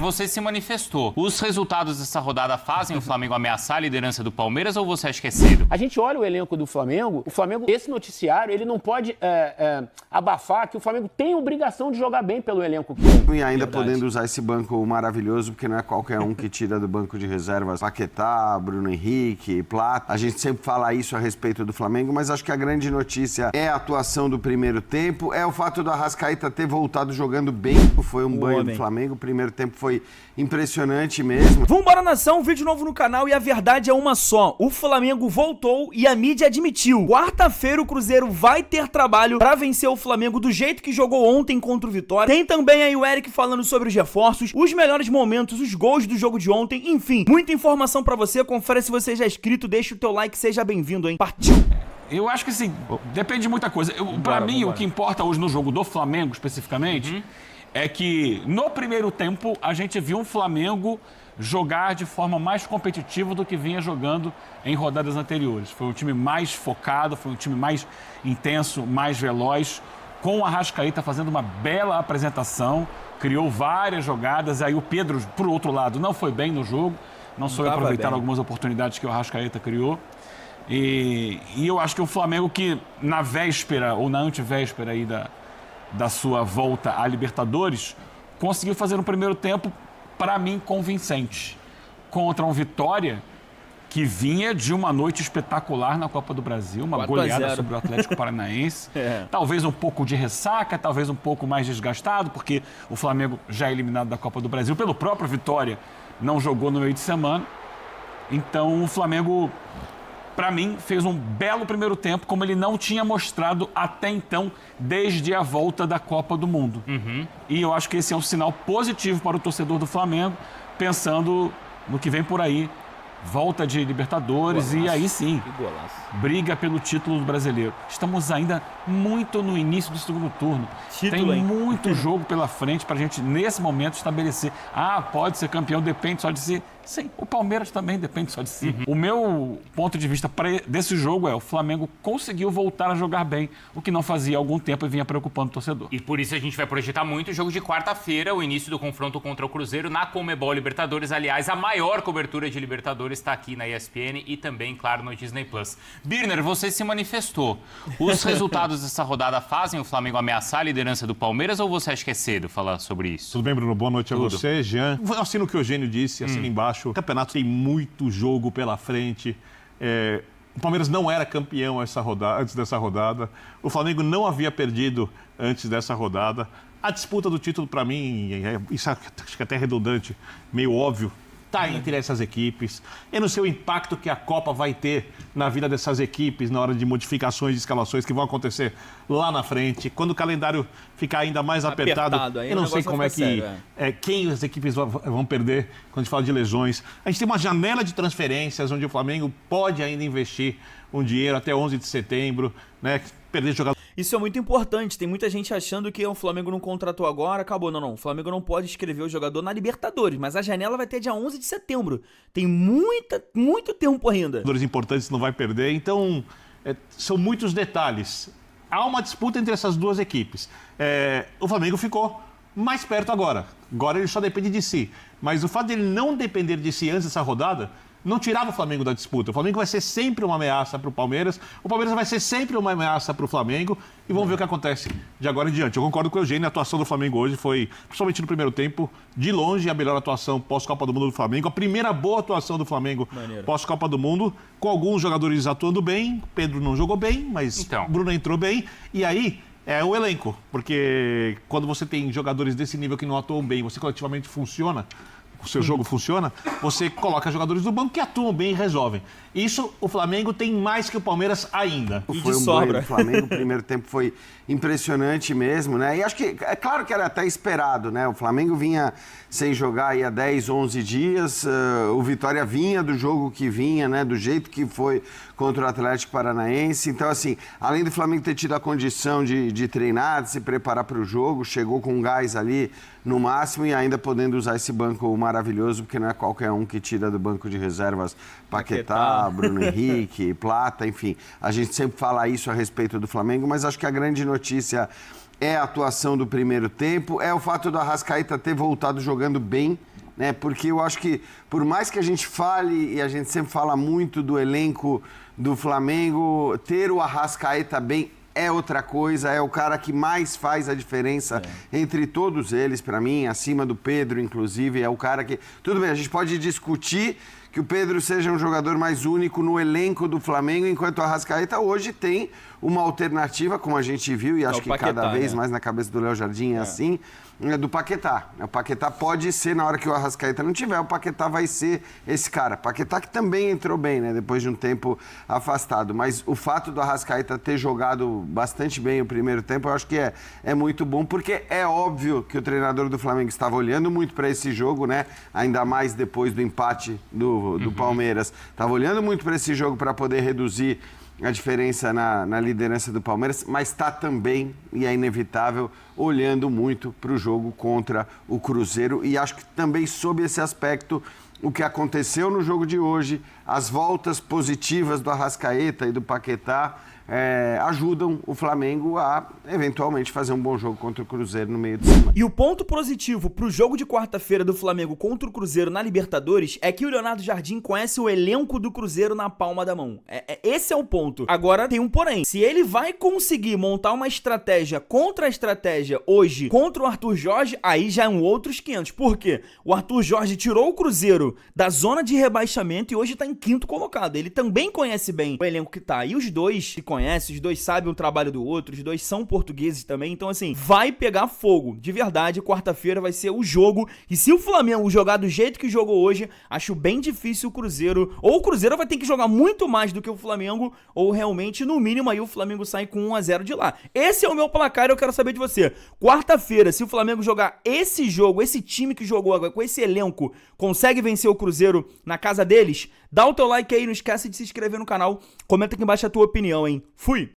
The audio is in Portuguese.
você se manifestou. Os resultados dessa rodada fazem o Flamengo ameaçar a liderança do Palmeiras ou você acha que é cedo? A gente olha o elenco do Flamengo, esse noticiário, ele não pode abafar que o Flamengo tem obrigação de jogar bem pelo elenco que tem. E ainda podendo usar esse banco maravilhoso, porque não é qualquer um que tira do banco de reservas Paquetá, Bruno Henrique, Plata. A gente sempre fala isso a respeito do Flamengo, mas acho que a grande notícia é a atuação do primeiro tempo, é o fato do Arrascaeta ter voltado jogando bem. Foi um banho do Flamengo, o primeiro tempo foi impressionante mesmo. Vambora, nação, vídeo novo no canal e a verdade é uma só. O Flamengo voltou e a mídia admitiu. Quarta-feira o Cruzeiro vai ter trabalho pra vencer o Flamengo do jeito que jogou ontem contra o Vitória. Tem também aí o Eric falando sobre os reforços, os melhores momentos, os gols do jogo de ontem, enfim, muita informação pra você. Confere se você já é inscrito, deixa o teu like, seja bem-vindo, hein? Partiu! Eu acho que sim, depende de muita coisa. Pra mim, o que importa hoje no jogo do Flamengo, especificamente, é que no primeiro tempo a gente viu um Flamengo jogar de forma mais competitiva do que vinha jogando em rodadas anteriores. Foi um time mais focado, foi um time mais intenso, mais veloz, com o Arrascaeta fazendo uma bela apresentação, criou várias jogadas, aí o Pedro, por outro lado, não foi bem no jogo, não soube aproveitar algumas oportunidades que o Arrascaeta criou. E eu acho que o Flamengo que na véspera ou na antevéspera aí da sua volta à Libertadores, conseguiu fazer um primeiro tempo, para mim, convincente. Contra um Vitória que vinha de uma noite espetacular na Copa do Brasil, uma goleada sobre o Atlético Paranaense. Talvez um pouco de ressaca, talvez um pouco mais desgastado, porque o Flamengo já é eliminado da Copa do Brasil, pelo próprio Vitória, não jogou no meio de semana. Então o Flamengo, para mim, fez um belo primeiro tempo, como ele não tinha mostrado até então, desde a volta da Copa do Mundo. E eu acho que esse é um sinal positivo para o torcedor do Flamengo, pensando no que vem por aí. Volta de Libertadores e aí sim, briga pelo título do Brasileiro. Estamos ainda muito no início do segundo turno. Tem muito jogo pela frente para a gente, nesse momento, estabelecer. Pode ser campeão, depende só de si. Sim, o Palmeiras também depende só de si. O meu ponto de vista desse jogo é o Flamengo conseguiu voltar a jogar bem, o que não fazia há algum tempo e vinha preocupando o torcedor. E por isso a gente vai projetar muito o jogo de quarta-feira, o início do confronto contra o Cruzeiro na Conmebol Libertadores. Aliás, a maior cobertura de Libertadores está aqui na ESPN e também, claro, no Disney+. Birner, você se manifestou. Os resultados dessa rodada fazem o Flamengo ameaçar a liderança do Palmeiras ou você acha que é cedo falar sobre isso? Tudo bem, Bruno? Boa noite a você, Jean. Assino o que o Eugênio disse, assino embaixo. O campeonato tem muito jogo pela frente. O Palmeiras não era campeão antes dessa rodada. O Flamengo não havia perdido antes dessa rodada. A disputa do título, para mim, isso acho que até é redundante, meio óbvio, está entre essas equipes. Eu não sei o impacto que a Copa vai ter na vida dessas equipes na hora de modificações de escalações que vão acontecer lá na frente. Quando o calendário ficar ainda mais apertado eu não sei como é que quem as equipes vão perder quando a gente fala de lesões. A gente tem uma janela de transferências onde o Flamengo pode ainda investir um dinheiro até 11 de setembro, né? Perder jogador. Isso é muito importante, tem muita gente achando que o Flamengo não contratou agora, acabou. Não, o Flamengo não pode inscrever o jogador na Libertadores, mas a janela vai ter dia 11 de setembro. Tem muito tempo ainda. Jogadores importantes não vai perder, então são muitos detalhes. Há uma disputa entre essas duas equipes. O Flamengo ficou mais perto agora. Agora ele só depende de si. Mas o fato de ele não depender de si antes dessa rodada não tirava o Flamengo da disputa. O Flamengo vai ser sempre uma ameaça para o Palmeiras, o Palmeiras vai ser sempre uma ameaça para o Flamengo e vamos ver o que acontece de agora em diante. Eu concordo com o Eugênio, a atuação do Flamengo hoje foi, principalmente no primeiro tempo, de longe a melhor atuação pós-Copa do Mundo do Flamengo, a primeira boa atuação do Flamengo pós-Copa do Mundo, com alguns jogadores atuando bem, Pedro não jogou bem, mas Bruno entrou bem, e aí é o elenco, porque quando você tem jogadores desse nível que não atuam bem, você coletivamente funciona, o seu jogo funciona, você coloca jogadores do banco que atuam bem e resolvem. Isso o Flamengo tem mais que o Palmeiras ainda. Foi um banho do Flamengo, o primeiro tempo foi impressionante mesmo, né? E acho que, é claro que era até esperado, né? O Flamengo vinha sem jogar aí há 10, 11 dias, o Vitória vinha do jogo que vinha, né? Do jeito que foi contra o Atlético Paranaense. Então, assim, além do Flamengo ter tido a condição de treinar, de se preparar para o jogo, chegou com gás ali no máximo e ainda podendo usar esse banco maravilhoso, porque não é qualquer um que tira do banco de reservas Paquetá, Bruno Henrique, Plata, enfim. A gente sempre fala isso a respeito do Flamengo, mas acho que a grande notícia é a atuação do primeiro tempo, é o fato do Arrascaeta ter voltado jogando bem né? Porque eu acho que, por mais que a gente fale, e a gente sempre fala muito do elenco do Flamengo, ter o Arrascaeta bem é outra coisa, é o cara que mais faz a diferença entre todos eles, para mim, acima do Pedro, inclusive, é o cara que... Tudo bem, a gente pode discutir que o Pedro seja um jogador mais único no elenco do Flamengo, enquanto o Arrascaeta hoje tem uma alternativa, como a gente viu, e acho que Paquetá, cada vez né? mais na cabeça do Léo Jardim é assim, do Paquetá. O Paquetá pode ser, na hora que o Arrascaeta não tiver, o Paquetá vai ser esse cara. Paquetá que também entrou bem, né, depois de um tempo afastado. Mas o fato do Arrascaeta ter jogado bastante bem o primeiro tempo, eu acho que é muito bom, porque é óbvio que o treinador do Flamengo estava olhando muito para esse jogo, né, ainda mais depois do empate do Palmeiras. Estava olhando muito para esse jogo para poder reduzir a diferença na liderança do Palmeiras, mas está também, e é inevitável, olhando muito para o jogo contra o Cruzeiro. E acho que também, sob esse aspecto, o que aconteceu no jogo de hoje, as voltas positivas do Arrascaeta e do Paquetá, ajudam o Flamengo a, eventualmente, fazer um bom jogo contra o Cruzeiro no meio de semana. E o ponto positivo pro jogo de quarta-feira do Flamengo contra o Cruzeiro na Libertadores é que o Leonardo Jardim conhece o elenco do Cruzeiro na palma da mão. Esse é o ponto. Agora tem um porém. Se ele vai conseguir montar uma estratégia contra a estratégia hoje contra o Arthur Jorge, aí já é um outros 500. Por quê? O Arthur Jorge tirou o Cruzeiro da zona de rebaixamento e hoje tá em 5º colocado. Ele também conhece bem o elenco que tá. E os dois se conhecem, os dois sabem o trabalho do outro, os dois são portugueses também. Então, assim, vai pegar fogo. De verdade, quarta-feira vai ser o jogo. E se o Flamengo jogar do jeito que jogou hoje, acho bem difícil o Cruzeiro. Ou o Cruzeiro vai ter que jogar muito mais do que o Flamengo, ou realmente, no mínimo, aí o Flamengo sai com 1-0 de lá. Esse é o meu placar e eu quero saber de você. Quarta-feira, se o Flamengo jogar esse jogo, esse time que jogou agora, com esse elenco, consegue vencer o Cruzeiro na casa deles? Dá o teu like aí, não esquece de se inscrever no canal. Comenta aqui embaixo a tua opinião, hein? Fui!